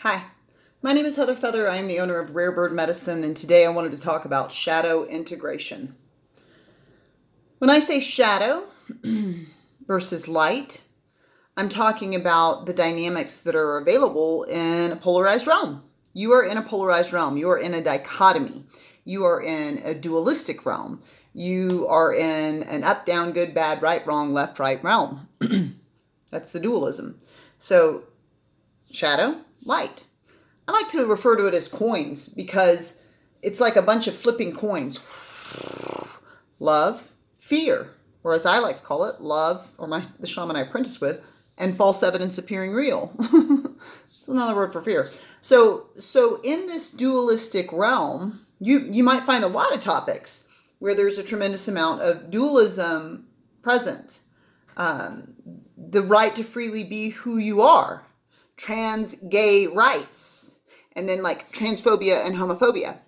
Hi, my name is Heather Feather. I am the owner of Rare Bird Medicine, and today I wanted to talk about shadow integration. When I say shadow versus light, I'm talking about the dynamics that are available in a polarized realm. You are in a polarized realm. You are in a dichotomy. You are in a dualistic realm. You are in an up, down, good, bad, right, wrong, left, right realm. That's the dualism. So, shadow, light. I like to refer to it as coins because it's like a bunch of flipping coins. Love, fear, or as I like to call it, love, or the shaman I apprentice with, and false evidence appearing real. It's another word for fear. So in this dualistic realm, you might find a lot of topics where there's a tremendous amount of dualism present. The right to freely be who you are. Trans gay rights, and then like transphobia and homophobia,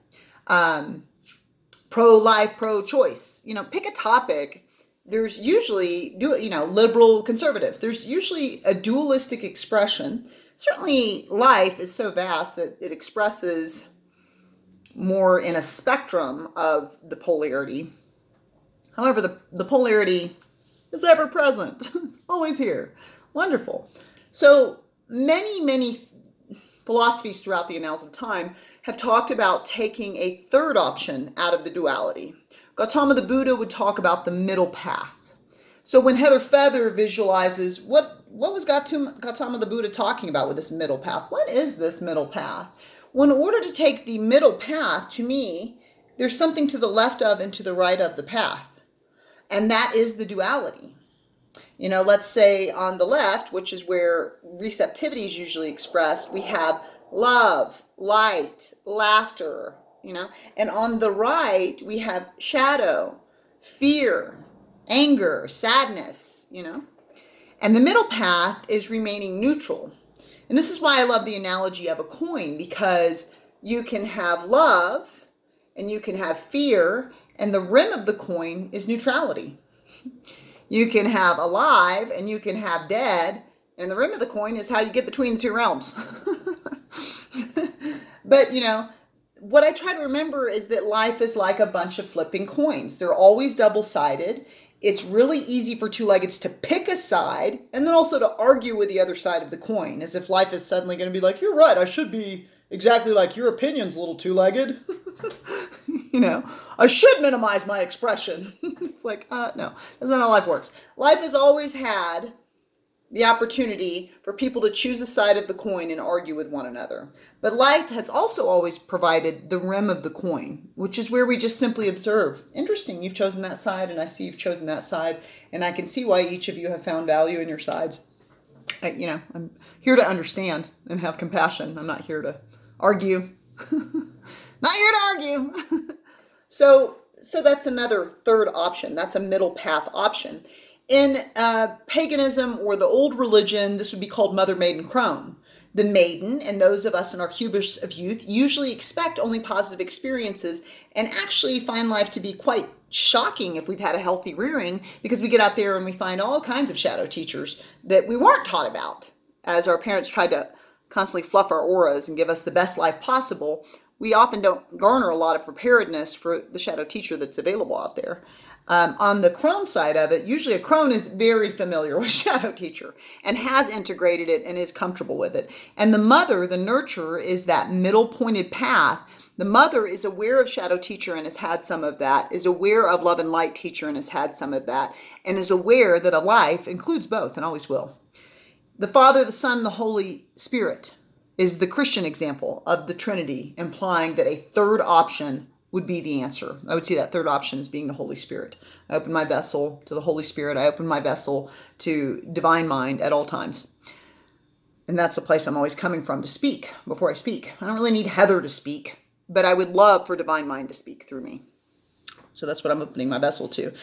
pro-life, pro-choice. Pick a topic. There's usually liberal, conservative. There's usually a dualistic expression. Certainly, life is so vast that it expresses more in a spectrum of the polarity. However, the polarity is ever present. It's always here. Wonderful. So many philosophies throughout the annals of time have talked about taking a third option out of the duality. Gautama the Buddha would talk about the middle path. So when Heather Feather visualizes what was Gautama the Buddha talking about with this middle path? What is this middle path? Well, in order to take the middle path, to me, there's something to the left of and to the right of the path. And that is the duality. Let's say on the left, which is where receptivity is usually expressed, we have love, light, laughter, and on the right, we have shadow, fear, anger, sadness, and the middle path is remaining neutral. And this is why I love the analogy of a coin, because you can have love and you can have fear, and the rim of the coin is neutrality. You can have alive and you can have dead, and the rim of the coin is how you get between the two realms. But, what I try to remember is that life is like a bunch of flipping coins. They're always double-sided. It's really easy for two-leggeds to pick a side and then also to argue with the other side of the coin, as if life is suddenly going to be like, you're right, I should be exactly like your opinion's, little two-legged. I should minimize my expression. It's like, no, that's not how life works. Life has always had the opportunity for people to choose a side of the coin and argue with one another. But life has also always provided the rim of the coin, which is where we just simply observe. Interesting, you've chosen that side, and I see you've chosen that side, and I can see why each of you have found value in your sides. I'm here to understand and have compassion. I'm not here to argue. Not here to argue. So that's another third option. That's a middle path option. In paganism or the old religion, this would be called Mother, Maiden, Crone. The maiden, and those of us in our hubris of youth, usually expect only positive experiences and actually find life to be quite shocking if we've had a healthy rearing, because we get out there and we find all kinds of shadow teachers that we weren't taught about. As our parents tried to constantly fluff our auras and give us the best life possible, we often don't garner a lot of preparedness for the shadow teacher that's available out there. On the crone side of it, usually a crone is very familiar with shadow teacher and has integrated it and is comfortable with it. And the mother, the nurturer, is that middle pointed path. The mother is aware of shadow teacher and has had some of that, is aware of love and light teacher and has had some of that, and is aware that a life includes both and always will. The Father, the Son, the Holy Spirit is the Christian example of the Trinity, implying that a third option would be the answer. I would see that third option as being the Holy Spirit. I open my vessel to the Holy Spirit. I open my vessel to divine mind at all times. And that's the place I'm always coming from to speak before I speak. I don't really need Heather to speak, but I would love for divine mind to speak through me. So that's what I'm opening my vessel to.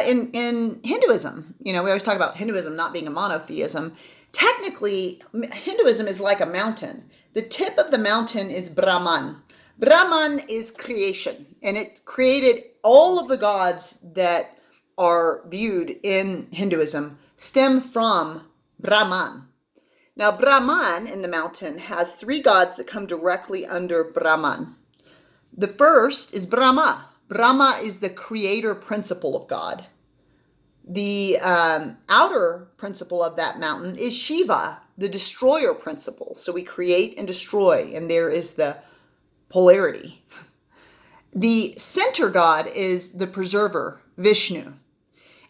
In Hinduism, we always talk about Hinduism not being a monotheism. Technically, Hinduism is like a mountain. The tip of the mountain is Brahman. Brahman is creation, and it created all of the gods that are viewed in Hinduism stem from Brahman. Now, Brahman in the mountain has three gods that come directly under Brahman. The first is Brahma. Brahma is the creator principle of God. The outer principle of that mountain is Shiva, the destroyer principle. So we create and destroy, and there is the polarity. The center god is the preserver, Vishnu.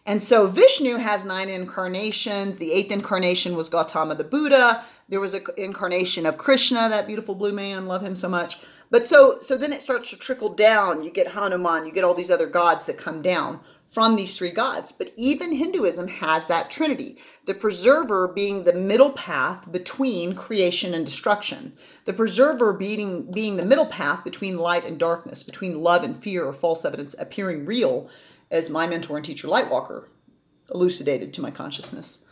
And so Vishnu has 9 incarnations. The 8th incarnation was Gautama the Buddha. There was an incarnation of Krishna, that beautiful blue man, love him so much. But so then it starts to trickle down. You get Hanuman, you get all these other gods that come down from these 3 gods. But even Hinduism has that trinity, the preserver being the middle path between creation and destruction, the preserver being the middle path between light and darkness, between love and fear or false evidence appearing real, as my mentor and teacher Lightwalker elucidated to my consciousness.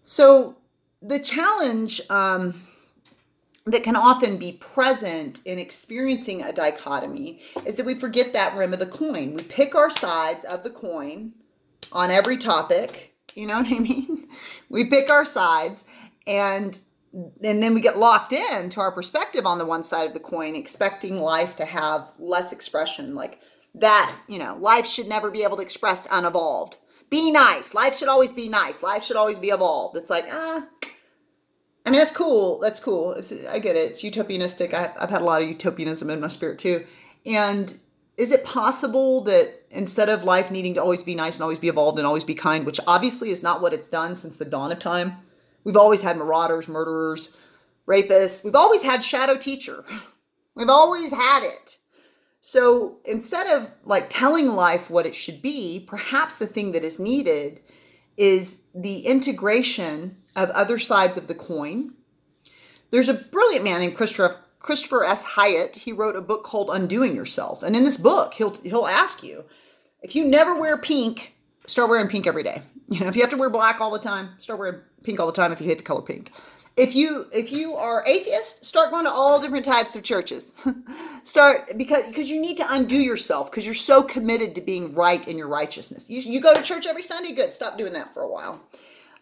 So the challenge that can often be present in experiencing a dichotomy is that we forget that rim of the coin. We pick our sides of the coin on every topic, you know what I mean? We pick our sides and then we get locked in to our perspective on the one side of the coin, expecting life to have less expression, like that, life should never be able to express unevolved. Be nice. Life should always be nice. Life should always be evolved. It's like, that's cool. That's cool. I get it. It's utopianistic. I've had a lot of utopianism in my spirit too. And is it possible that instead of life needing to always be nice and always be evolved and always be kind, which obviously is not what it's done since the dawn of time, we've always had marauders, murderers, rapists. We've always had shadow teacher. We've always had it. So instead of telling life what it should be, perhaps the thing that is needed is the integration of other sides of the coin. There's a brilliant man named Christopher S. Hyatt. He wrote a book called Undoing Yourself. And in this book, he'll ask you, if you never wear pink, start wearing pink every day. If you have to wear black all the time, start wearing pink all the time if you hate the color pink. If you are atheist, start going to all different types of churches. Start because you need to undo yourself because you're so committed to being right in your righteousness. You go to church every Sunday, good. Stop doing that for a while.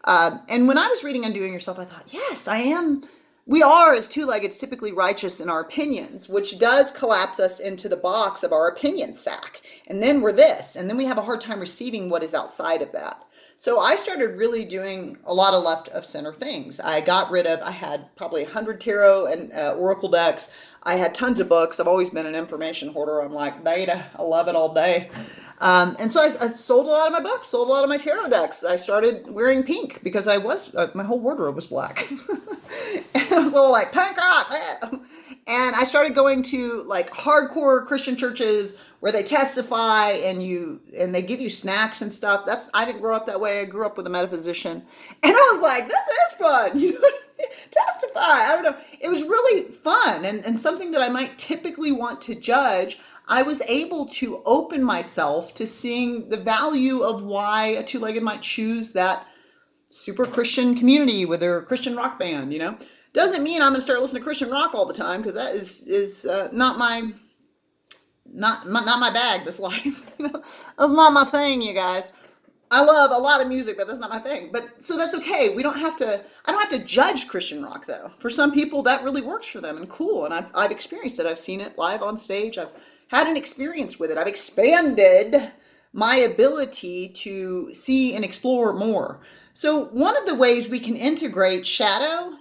And when I was reading Undoing Yourself, I thought, yes, I am. We are as two-leggeds typically righteous in our opinions, which does collapse us into the box of our opinion sack. And then we're this, and then we have a hard time receiving what is outside of that. So I started really doing a lot of left of center things. I had probably 100 tarot and oracle decks. I had tons of books. I've always been an information hoarder. I'm like, data, I love it all day. And so I sold a lot of my books, sold a lot of my tarot decks. I started wearing pink because my whole wardrobe was black. And I was all like, punk rock. And I started going to hardcore Christian churches where they testify and they give you snacks and stuff. I didn't grow up that way. I grew up with a metaphysician. And I was like, this is fun. Testify. I don't know. It was really fun and something that I might typically want to judge. I was able to open myself to seeing the value of why a two-legged might choose that super Christian community with their Christian rock band, Doesn't mean I'm going to start listening to Christian rock all the time because that is not my bag, this life. That's not my thing, you guys. I love a lot of music, but that's not my thing. But so that's okay. I don't have to judge Christian rock though. For some people that really works for them and cool. And I've experienced it. I've seen it live on stage. I've had an experience with it. I've expanded my ability to see and explore more. So one of the ways we can integrate shadow,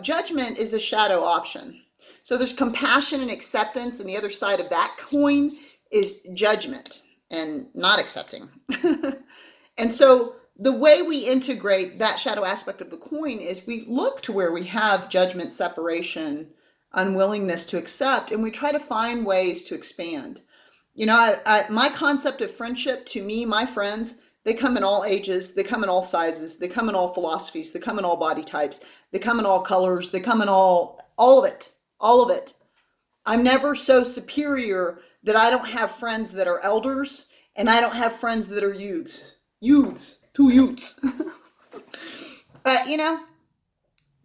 judgment is a shadow option. So there's compassion and acceptance, and the other side of that coin is judgment and not accepting. And so the way we integrate that shadow aspect of the coin is we look to where we have judgment, separation, unwillingness to accept, and we try to find ways to expand. My concept of friendship, to me, my friends, they come in all ages, they come in all sizes, they come in all philosophies, they come in all body types, they come in all colors, they come in all of it. I'm never so superior that I don't have friends that are elders and I don't have friends that are youths. Two youths.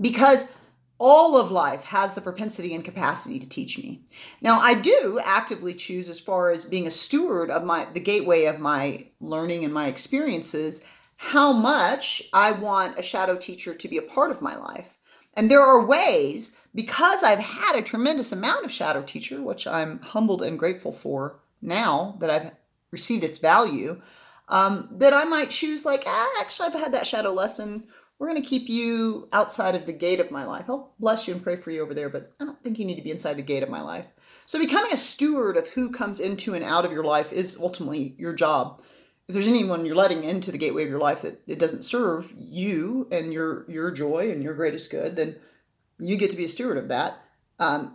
Because all of life has the propensity and capacity to teach me. Now, I do actively choose, as far as being a steward of the gateway of my learning and my experiences, how much I want a shadow teacher to be a part of my life. And there are ways, because I've had a tremendous amount of shadow teacher, which I'm humbled and grateful for now that I've received its value, that I might choose like, actually, I've had that shadow lesson. We're going to keep you outside of the gate of my life. I'll bless you and pray for you over there, but I don't think you need to be inside the gate of my life. So becoming a steward of who comes into and out of your life is ultimately your job. If there's anyone you're letting into the gateway of your life that it doesn't serve you and your joy and your greatest good, then you get to be a steward of that,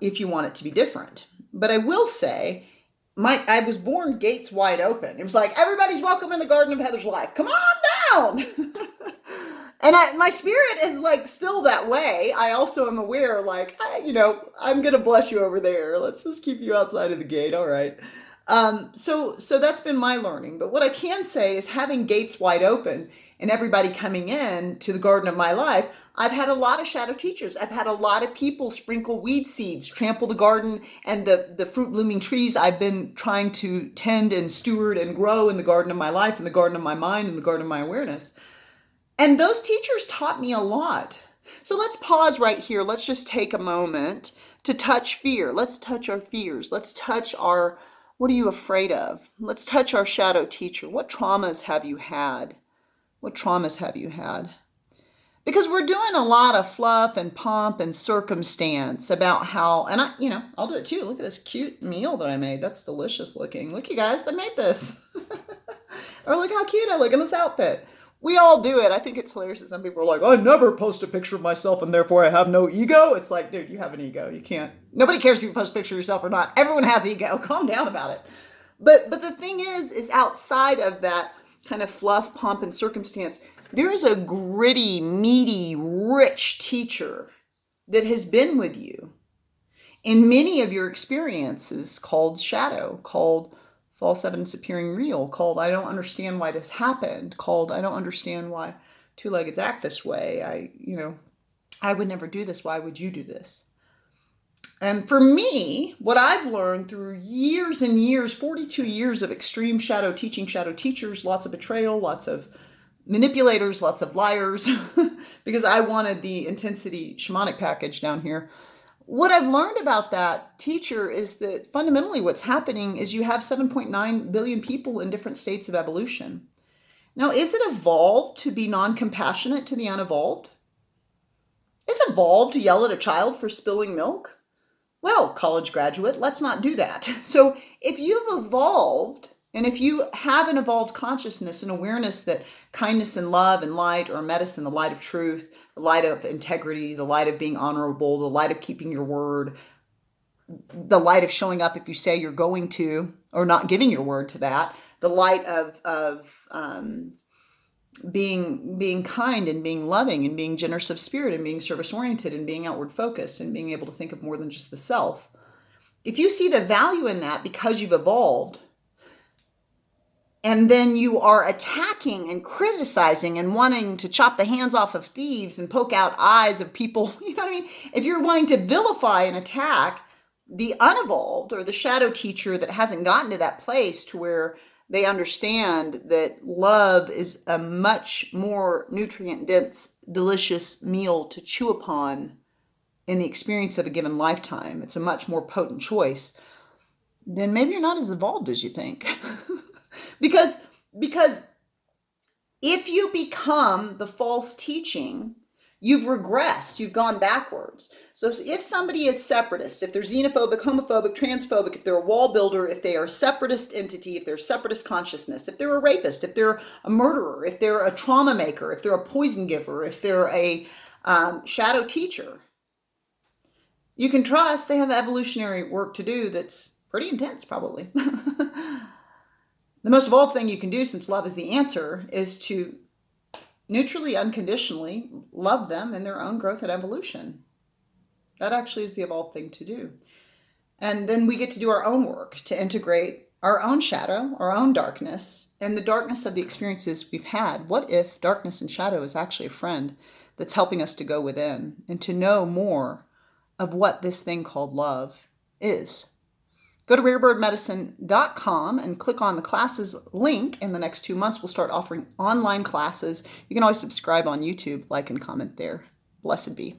if you want it to be different. But I will say, I was born gates wide open. It was like, everybody's welcome in the Garden of Heather's life. Come on down. And my spirit is like still that way. I also am aware, like, I'm going to bless you over there. Let's just keep you outside of the gate. All right. So that's been my learning. But what I can say is, having gates wide open and everybody coming in to the garden of my life, I've had a lot of shadow teachers. I've had a lot of people sprinkle weed seeds, trample the garden and the fruit blooming trees I've been trying to tend and steward and grow in the garden of my life, in the garden of my mind, in the garden of my awareness. And those teachers taught me a lot. So let's pause right here. Let's just take a moment to touch fear. Let's touch our fears. Let's touch our, what are you afraid of? Let's touch our shadow teacher. What traumas have you had? What traumas have you had? Because we're doing a lot of fluff and pomp and circumstance about how, and I'll do it too. Look at this cute meal that I made. That's delicious looking. Look, you guys, I made this. Or look how cute I look in this outfit. We all do it. I think it's hilarious that some people are like, I never post a picture of myself and therefore I have no ego. It's like, dude, you have an ego. You can't. Nobody cares if you post a picture of yourself or not. Everyone has ego. Calm down about it. But the thing is outside of that kind of fluff, pomp, and circumstance, there is a gritty, meaty, rich teacher that has been with you in many of your experiences, called shadow, called false evidence appearing real, called I don't understand why this happened, called I don't understand why two-leggeds act this way. I would never do this. Why would you do this? And for me, what I've learned through years and years, 42 years of extreme shadow teaching, shadow teachers, lots of betrayal, lots of manipulators, lots of liars, because I wanted the intensity shamanic package down here. What I've learned about that teacher is that fundamentally what's happening is you have 7.9 billion people in different states of evolution. Now, is it evolved to be non-compassionate to the unevolved? Is it evolved to yell at a child for spilling milk? Well, college graduate, let's not do that. So if you've evolved, and if you have an evolved consciousness and awareness that kindness and love and light are medicine, the light of truth, the light of integrity, the light of being honorable, the light of keeping your word, the light of showing up if you say you're going to, or not giving your word to that, the light of being kind and being loving and being generous of spirit and being service oriented and being outward focused and being able to think of more than just the self. If you see the value in that because you've evolved, and then you are attacking and criticizing and wanting to chop the hands off of thieves and poke out eyes of people, you know what I mean? If you're wanting to vilify and attack the unevolved or the shadow teacher that hasn't gotten to that place to where they understand that love is a much more nutrient-dense, delicious meal to chew upon in the experience of a given lifetime, it's a much more potent choice, then maybe you're not as evolved as you think. Because if you become the false teaching, you've regressed, you've gone backwards. So if somebody is separatist, if they're xenophobic, homophobic, transphobic, if they're a wall builder, if they are a separatist entity, if they're separatist consciousness, if they're a rapist, if they're a murderer, if they're a trauma maker, if they're a poison giver, if they're a shadow teacher, you can trust they have evolutionary work to do that's pretty intense, probably. The most evolved thing you can do, since love is the answer, is to neutrally, unconditionally love them in their own growth and evolution. That actually is the evolved thing to do. And then we get to do our own work to integrate our own shadow, our own darkness, and the darkness of the experiences we've had. What if darkness and shadow is actually a friend that's helping us to go within and to know more of what this thing called love is? Go to rarebirdmedicine.com and click on the classes link. In the next 2 months, we'll start offering online classes. You can always subscribe on YouTube, like and comment there. Blessed be.